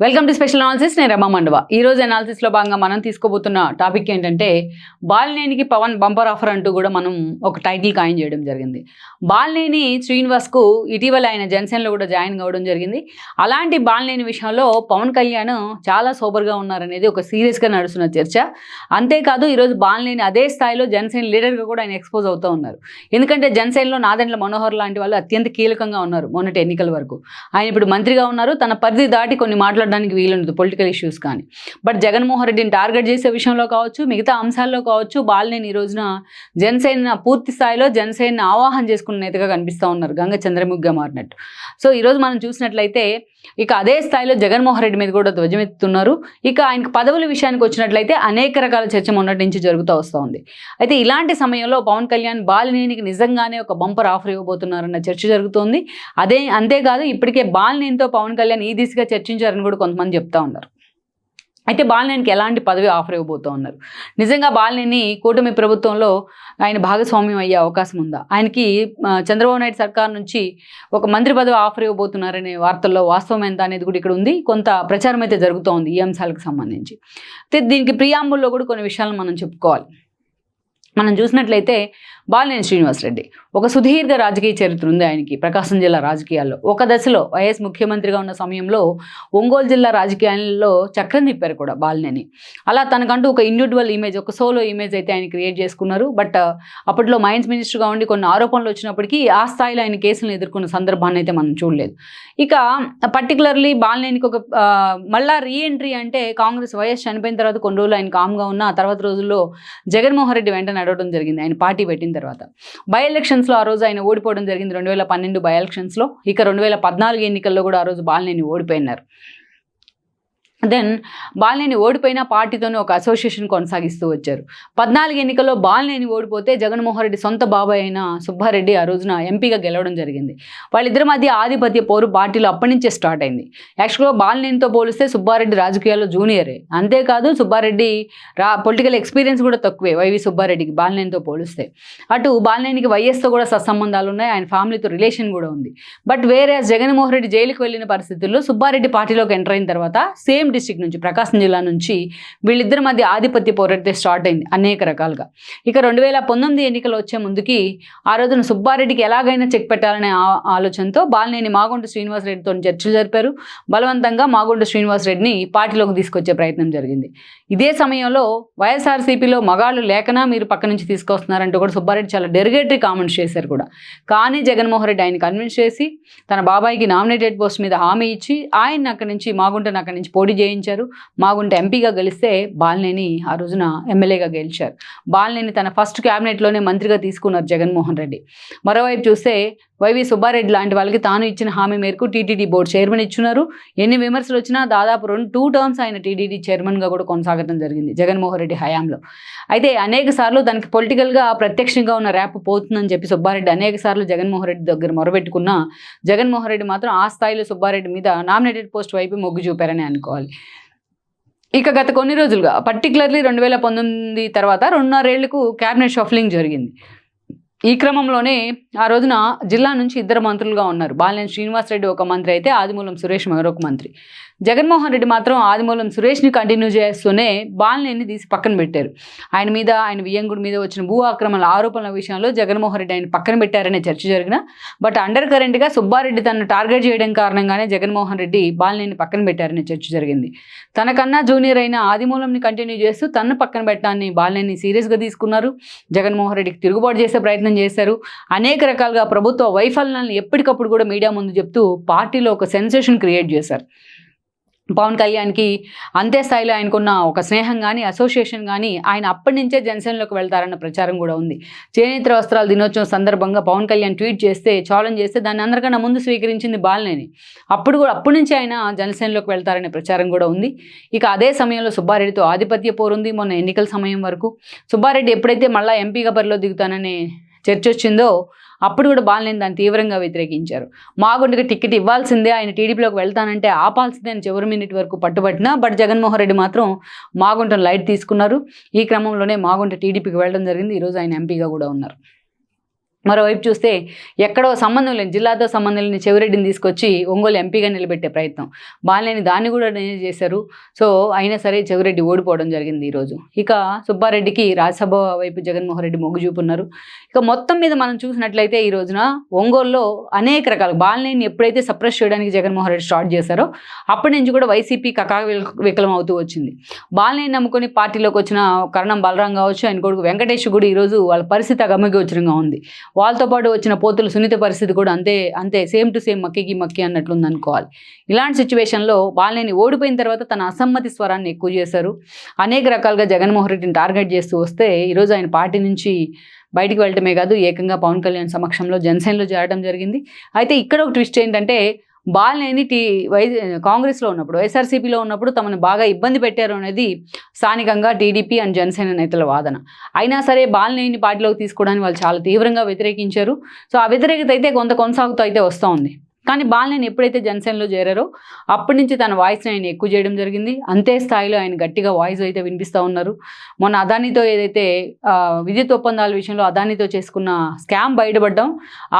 Welcome to special analysis. నేను రమా మండవ. ఈ రోజు అనాలిసిస్లో భాగంగా మనం తీసుకోబోతున్న టాపిక్ ఏంటంటే బాలినేనికి పవన్ బంపర్ ఆఫర్ అంటూ కూడా మనం ఒక టైటిల్ కాయిన్ చేయడం జరిగింది. బాలినేని శ్రీనివాస్కు ఇటీవల ఆయన జనసేనలో కూడా జాయిన్ కావడం జరిగింది. అలాంటి బాలినేని విషయంలో పవన్ కళ్యాణ్ చాలా సోబర్గా ఉన్నారనేది ఒక సీరియస్గా నడుస్తున్న చర్చ. అంతేకాదు ఈరోజు బాలినేని అదే స్థాయిలో జనసేన లీడర్గా కూడా ఆయన ఎక్స్పోజ్ అవుతూ ఉన్నారు. ఎందుకంటే జనసేనలో నాదెండ్ల మనోహర్ లాంటి వాళ్ళు అత్యంత కీలకంగా ఉన్నారు మొన్నటి ఎన్నికల వరకు. ఆయన ఇప్పుడు మంత్రిగా ఉన్నారు. తన పరిధి దాటి కొన్ని మాట్లాడడానికి వీలుండదు, పొలిటికల్ ఇష్యూస్ కానీ. బట్ జగన్మోహన్ రెడ్డిని టార్గెట్ చేసే విషయంలో కావచ్చు, మిగతా అంశాల్లో కావచ్చు, బాలినేని ఈ రోజున జనసేన పూర్తి స్థాయిలో జనసేన ఆవాహన చేసుకున్న నేతగా కనిపిస్తూ ఉన్నారు, గంగ చంద్రముఖిగా మారినట్టు. సో ఈరోజు మనం చూసినట్లయితే ఇక అదే స్థాయిలో జగన్మోహన్ రెడ్డి మీద కూడా ధ్వజమెత్తుతున్నారు. ఇక ఆయనకు పదవుల విషయానికి వచ్చినట్లయితే అనేక రకాల చర్చ మొన్నటి నుంచి జరుగుతూ వస్తూ ఉంది. అయితే ఇలాంటి సమయంలో పవన్ కళ్యాణ్ బాలినేనికి నిజంగానే ఒక బంపర్ ఆఫర్ ఇవ్వబోతున్నారన్న చర్చ జరుగుతోంది. అంతేకాదు ఇప్పటికే బాలినేనితో పవన్ కళ్యాణ్ ఈ దిశగా చర్చించారని కూడా కొంతమంది చెప్తా ఉన్నారు. అయితే బాలినేనికి ఎలాంటి పదవి ఆఫర్ ఇవ్వబోతూ ఉన్నారు? నిజంగా బాలినేని కూటమి ప్రభుత్వంలో ఆయన భాగస్వామ్యం అయ్యే అవకాశం ఉందా? ఆయనకి చంద్రబాబు నాయుడు సర్కార్ నుంచి ఒక మంత్రి పదవి ఆఫర్ ఇవ్వబోతున్నారనే వార్తల్లో వాస్తవం ఎంత అనేది కూడా ఇక్కడ ఉంది. కొంత ప్రచారం అయితే జరుగుతూ ఉంది ఈ అంశాలకు సంబంధించి. అయితే దీనికి ప్రియాంబుల్లో కూడా కొన్ని విషయాలను మనం చెప్పుకోవాలి. మనం చూసినట్లయితే బాలినేని శ్రీనివాసరెడ్డి ఒక సుదీర్ఘ రాజకీయ చరిత్ర ఉంది ఆయనకి ప్రకాశం జిల్లా రాజకీయాల్లో. ఒక దశలో వైఎస్ ముఖ్యమంత్రిగా ఉన్న సమయంలో ఒంగోలు జిల్లా రాజకీయాల్లో చక్రం తిప్పారు కూడా బాలినేని. అలా తనకంటూ ఒక ఇండివిజువల్ ఇమేజ్, ఒక సోలో ఇమేజ్ అయితే ఆయన క్రియేట్ చేసుకున్నారు. బట్ అప్పట్లో మైన్స్ మినిస్టర్గా ఉండి కొన్ని ఆరోపణలు వచ్చినప్పటికీ ఆ స్థాయిలో ఆయన కేసులను ఎదుర్కొన్న సందర్భాన్ని అయితే మనం చూడలేదు. ఇక పర్టికులర్లీ బాలినేనికి ఒక మళ్ళా రీఎంట్రీ అంటే కాంగ్రెస్ వైఎస్ చనిపోయిన తర్వాత కొన్ని రోజులు ఆయన కామ్గా ఉన్న ఆ తర్వాత రోజుల్లో జగన్మోహన్ రెడ్డి వెంట నడవడం జరిగింది ఆయన పార్టీ పెట్టిన తర్వాత. బై ఎలక్షన్స్లో ఆ రోజు ఆయన ఓడిపోవడం జరిగింది 2012 బై ఎలక్షన్స్లో. ఇక 2014 ఎన్నికల్లో కూడా ఆ రోజు బాలినేని ఓడిపోయినారు. దెన్ బాలినేని ఓడిపోయిన పార్టీతోనే ఒక అసోసియేషన్ కొనసాగిస్తూ వచ్చారు. 14 ఎన్నికల్లో బాలినేని ఓడిపోతే జగన్మోహన్ రెడ్డి సొంత బాబాయ్ అయిన సుబ్బారెడ్డి ఆ రోజున ఎంపీగా గెలవడం జరిగింది. వాళ్ళిద్దరి మధ్య ఆధిపత్య పోరు పార్టీలో అప్పటి నుంచే స్టార్ట్ అయింది. యాక్చువల్గా బాలినేనితో పోలిస్తే సుబ్బారెడ్డి రాజకీయాల్లో జూనియరే. అంతేకాదు సుబ్బారెడ్డి పొలిటికల్ ఎక్స్పీరియన్స్ కూడా తక్కువే వైవి సుబ్బారెడ్డికి బాలినేనితో పోలిస్తే. అటు బాలినేనికి వైఎస్తో కూడా సత్సంబంధాలు ఉన్నాయి, ఆయన ఫ్యామిలీతో రిలేషన్ కూడా ఉంది. బట్ వేరే జగన్మోహన్ రెడ్డి జైలుకు వెళ్ళిన పరిస్థితుల్లో సుబ్బారెడ్డి పార్టీలోకి ఎంటర్ అయిన తర్వాత సేమ్ డిస్ట్రిక్ట్ నుంచి, ప్రకాశం జిల్లా నుంచి వీళ్ళిద్దరి మధ్య ఆధిపత్య పోరాటం స్టార్ట్ అయింది అనేక రకాలుగా. ఇక 2019 ఎన్నికలు వచ్చే ముందుకి ఆ రోజున సుబ్బారెడ్డికి ఎలాగైనా చెక్ పెట్టాలనే ఆలోచనతో బాలినేని మాగుంట శ్రీనివాసరెడ్డితో చర్చలు జరిపారు. బలవంతంగా మాగుంట శ్రీనివాసరెడ్డిని పార్టీలోకి తీసుకొచ్చే ప్రయత్నం జరిగింది. ఇదే సమయంలో వైఎస్ఆర్సీపీలో మగాళ్ళు లేకనా మీరు పక్క నుంచి తీసుకొస్తున్నారంటూ కూడా సుబ్బారెడ్డి చాలా డెరిగేటరీ కామెంట్స్ చేశారు కూడా. కానీ జగన్మోహన్ రెడ్డి ఆయన కన్విన్స్ చేసి తన బాబాయికి నామినేటెడ్ పోస్ట్ మీద హామీ ఇచ్చి ఆయన అక్కడి నుంచి మాగుంటను అక్కడి నుంచి పోటీ చేయించారు. మాగుంట ఎంపీగా గెలిస్తే బాలినేని ఆ రోజున ఎమ్మెల్యేగా గెలిచారు. బాలినేని తన ఫస్ట్ క్యాబినెట్లోనే మంత్రిగా తీసుకున్నారు జగన్మోహన్ రెడ్డి. మరోవైపు చూస్తే వైవి సుబ్బారెడ్డి లాంటి వాళ్ళకి తాను ఇచ్చిన హామీ మేరకు టీటీడీ బోర్డు చైర్మన్ ఇచ్చున్నారు. ఎన్ని విమర్శలు వచ్చినా దాదాపు 2 టర్మ్స్ ఆయన టీటీడీ చైర్మన్గా కూడా కొనసాగడం జరిగింది జగన్మోహన్ రెడ్డి హయాంలో. అయితే అనేక సార్లు తనకి పొలిటికల్గా ప్రత్యక్షంగా ఉన్న ర్యాప్ పోతుందని చెప్పి సుబ్బారెడ్డి అనేక సార్లు జగన్మోహన్ రెడ్డి దగ్గర మొరబెట్టుకున్నా జగన్మోహన్ రెడ్డి మాత్రం ఆ స్థాయిలో సుబ్బారెడ్డి మీద నామినేటెడ్ పోస్ట్ వైపు మొగ్గు చూపారని అనుకోవాలి. ఇక గత కొన్ని రోజులుగా పర్టికులర్లీ 2019 తర్వాత 2.5 ఏళ్లకు క్యాబినెట్ షఫ్లింగ్ జరిగింది. ఈ క్రమంలోనే ఆ రోజున జిల్లా నుంచి 2 మంత్రులుగా ఉన్నారు. బాలినేని శ్రీనివాసరెడ్డి ఒక మంత్రి అయితే ఆదిమూలం సురేష్ మరొక మంత్రి. జగన్మోహన్ రెడ్డి మాత్రం ఆదిమూలం సురేష్ని కంటిన్యూ చేస్తూనే బాలినేని తీసి పక్కన పెట్టారు. ఆయన మీద, ఆయన వియ్యంగుడి మీద వచ్చిన భూ ఆక్రమణ ఆరోపణల విషయంలో జగన్మోహన్ రెడ్డి ఆయన పక్కన పెట్టారనే చర్చ జరిగిన, బట్ అండర్ కరెంట్గా సుబ్బారెడ్డి తనను టార్గెట్ చేయడం కారణంగానే జగన్మోహన్ రెడ్డి బాలినేని పక్కన పెట్టారనే చర్చ జరిగింది. తనకన్నా జూనియర్ అయిన ఆదిమూలంని కంటిన్యూ చేస్తూ తనను పక్కన పెట్టడాన్ని బాలినేని సీరియస్గా తీసుకున్నారు. జగన్మోహన్ రెడ్డికి తిరుగుబాటు చేసే ప్రయత్నం చేశారు. అనేక రకాలుగా ప్రభుత్వ వైఫల్యాలను ఎప్పటికప్పుడు కూడా మీడియా ముందు చెప్తూ పార్టీలో ఒక సెన్సేషన్ క్రియేట్ చేశారు. పవన్ కళ్యాణ్కి అంతే స్థాయిలో ఆయనకున్న ఒక స్నేహం కానీ, అసోసియేషన్ కానీ, ఆయన అప్పటి నుంచే జనసేనలోకి వెళ్తారన్న ప్రచారం కూడా ఉంది. చేనేత వస్త్రాల దినోత్సవం సందర్భంగా పవన్ కళ్యాణ్ ట్వీట్ చేస్తే, ఛాలెంజ్ చేస్తే దాన్ని అందరికన్నా ముందు స్వీకరించింది బాలినేని. అప్పటి నుంచి ఆయన జనసేనలోకి వెళ్తారనే ప్రచారం కూడా ఉంది. ఇక అదే సమయంలో సుబ్బారెడ్డితో ఆధిపత్య పోరుంది. మొన్న ఎన్నికల సమయం వరకు సుబ్బారెడ్డి ఎప్పుడైతే మళ్ళీ ఎంపీగా బరిలో దిగుతాననే చర్చ వచ్చిందో అప్పుడు కూడా బాలినేని దాన్ని తీవ్రంగా వ్యతిరేకించారు. మాగుంటకి టికెట్ ఇవ్వాల్సిందే, ఆయన టీడీపీలోకి వెళ్తానంటే ఆపాల్సిందే అని చివరి మినిట్ వరకు పట్టుబట్టినా బట్ జగన్మోహన్ రెడ్డి మాత్రం మాగుంటను లైట్ తీసుకున్నారు. ఈ క్రమంలోనే మాగుంట టీడీపీకి వెళ్ళడం జరిగింది. ఈరోజు ఆయన ఎంపీగా కూడా ఉన్నారు. మరోవైపు చూస్తే ఎక్కడో సంబంధం లేని జిల్లాతో సంబంధం లేని చెవిరెడ్డిని తీసుకొచ్చి ఒంగోలు ఎంపీగా నిలబెట్టే ప్రయత్నం బాలినేని దాన్ని కూడా చేశారు. సో అయినా సరే చెవిరెడ్డి ఓడిపోవడం జరిగింది ఈరోజు. ఇక సుబ్బారెడ్డికి రాజ్యసభ వైపు జగన్మోహన్ రెడ్డి మొగ్గు చూపున్నారు. ఇక మొత్తం మీద మనం చూసినట్లయితే ఈ రోజున ఒంగోలులో అనేక రకాల బాలినేని ఎప్పుడైతే సప్రెస్ చేయడానికి జగన్మోహన్ రెడ్డి స్టార్ట్ చేశారో అప్పటి నుంచి కూడా వైసీపీ వికలం అవుతూ వచ్చింది. బాలినేని నమ్ముకొని పార్టీలోకి వచ్చిన కరణం బలరాం కావచ్చు, ఆయన కొడుకు వెంకటేష్ కూడా ఈరోజు వాళ్ళ పరిస్థితి అగమ్యగోచరంగా ఉంది. వాళ్ళతో పాటు వచ్చిన పోతుల సునీత పరిస్థితి కూడా అంతే సేమ్ టు సేమ్ మక్కి అన్నట్లుంది అనుకోవాలి. ఇలాంటి సిచ్యువేషన్లో బాలినేని ఓడిపోయిన తర్వాత తన అసమ్మతి స్వరాన్ని ఎక్కువ చేశారు. అనేక రకాలుగా జగన్మోహన్ రెడ్డిని టార్గెట్ చేస్తూ వస్తే ఈరోజు ఆయన పార్టీ నుంచి బయటికి వెళ్ళటమే కాదు, ఏకంగా పవన్ కళ్యాణ్ సమక్షంలో జనసేనలో చేరడం జరిగింది. అయితే ఇక్కడ ఒక ట్విస్ట్ ఏంటంటే బాలినేని కాంగ్రెస్లో ఉన్నప్పుడు, వైఎస్ఆర్సీపీలో ఉన్నప్పుడు తమను బాగా ఇబ్బంది పెట్టారు అనేది స్థానికంగా టీడీపీ అండ్ జనసేన నేతల వాదన. అయినా సరే బాలినేని పార్టీలోకి తీసుకోవడానికి వాళ్ళు చాలా తీవ్రంగా వ్యతిరేకించారు. సో ఆ వ్యతిరేకత అయితే కొంత కొనసాగుతూ అయితే వస్తూ ఉంది. కానీ బాలినేని ఎప్పుడైతే జనసేనలో చేరారో అప్పటి నుంచి తన వాయిస్ని ఆయన ఎక్కువ చేయడం జరిగింది. అంతే స్థాయిలో ఆయన గట్టిగా వాయిస్ అయితే వినిపిస్తూ ఉన్నారు. మొన్న అదానితో ఏదైతే విద్యుత్ ఒప్పందాల విషయంలో అదానితో చేసుకున్న స్కామ్ బయటపడ్డం,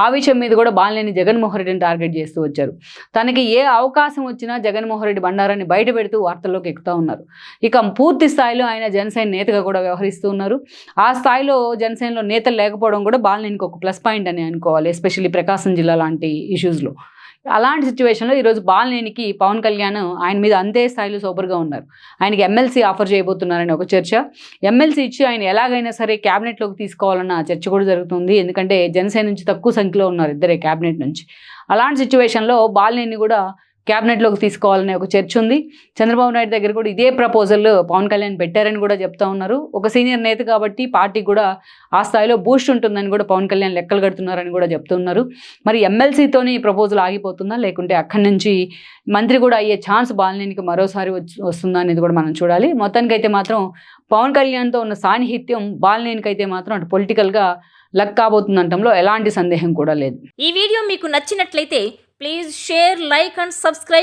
ఆ విషయం మీద కూడా బాలినేని జగన్మోహన్ రెడ్డిని టార్గెట్ చేస్తూ వచ్చారు. తనకి ఏ అవకాశం వచ్చినా జగన్మోహన్ రెడ్డి బండారాన్ని బయట పెడుతూ వార్తల్లోకి ఎక్కుతూ ఉన్నారు. ఇక పూర్తి స్థాయిలో ఆయన జనసేన నేతగా కూడా వ్యవహరిస్తూ ఉన్నారు. ఆ స్థాయిలో జనసేనలో నేతలు లేకపోవడం కూడా బాలినేనికి ఒక ప్లస్ పాయింట్ అని అనుకోవాలి, ఎస్పెషల్లీ ప్రకాశం జిల్లా లాంటి ఇష్యూస్లో. అలాంటి సిచ్యువేషన్లో ఈరోజు బాలినేనికి పవన్ కళ్యాణ్ ఆయన మీద అంతే స్థాయిలో సూపర్గా ఉన్నారు. ఆయనకి ఎమ్మెల్సీ ఆఫర్ చేయబోతున్నారని ఒక చర్చ, ఎమ్మెల్సీ ఇచ్చి ఆయన ఎలాగైనా సరే క్యాబినెట్లోకి తీసుకోవాలన్న చర్చ కూడా జరుగుతుంది. ఎందుకంటే జనసేన నుంచి తక్కువ సంఖ్యలో ఉన్నారు ఇద్దరే క్యాబినెట్ నుంచి. అలాంటి సిచ్యువేషన్లో బాలినేని కూడా క్యాబినెట్లోకి తీసుకోవాలనే ఒక చర్చ ఉంది. చంద్రబాబు నాయుడు దగ్గర కూడా ఇదే ప్రపోజల్ పవన్ కళ్యాణ్ పెట్టారని కూడా చెప్తా ఉన్నారు. ఒక సీనియర్ నేత కాబట్టి పార్టీకి కూడా ఆ స్థాయిలో బూస్ట్ ఉంటుందని కూడా పవన్ కళ్యాణ్ లెక్కలు కడుతున్నారని కూడా చెప్తున్నారు. మరి ఎమ్మెల్సీతోనే ఈ ప్రపోజల్ ఆగిపోతుందా, లేకుంటే అక్కడి నుంచి మంత్రి కూడా అయ్యే ఛాన్స్ బాలినేనికి మరోసారి వస్తుందా అనేది కూడా మనం చూడాలి. మొత్తానికి అయితే మాత్రం పవన్ కళ్యాణ్తో ఉన్న సాన్నిహిత్యం బాలినేనికి అయితే మాత్రం అటు పొలిటికల్గా లక్ కాబోతుందంటంలో ఎలాంటి సందేహం కూడా లేదు. ఈ వీడియో మీకు నచ్చినట్లయితే please share, like and subscribe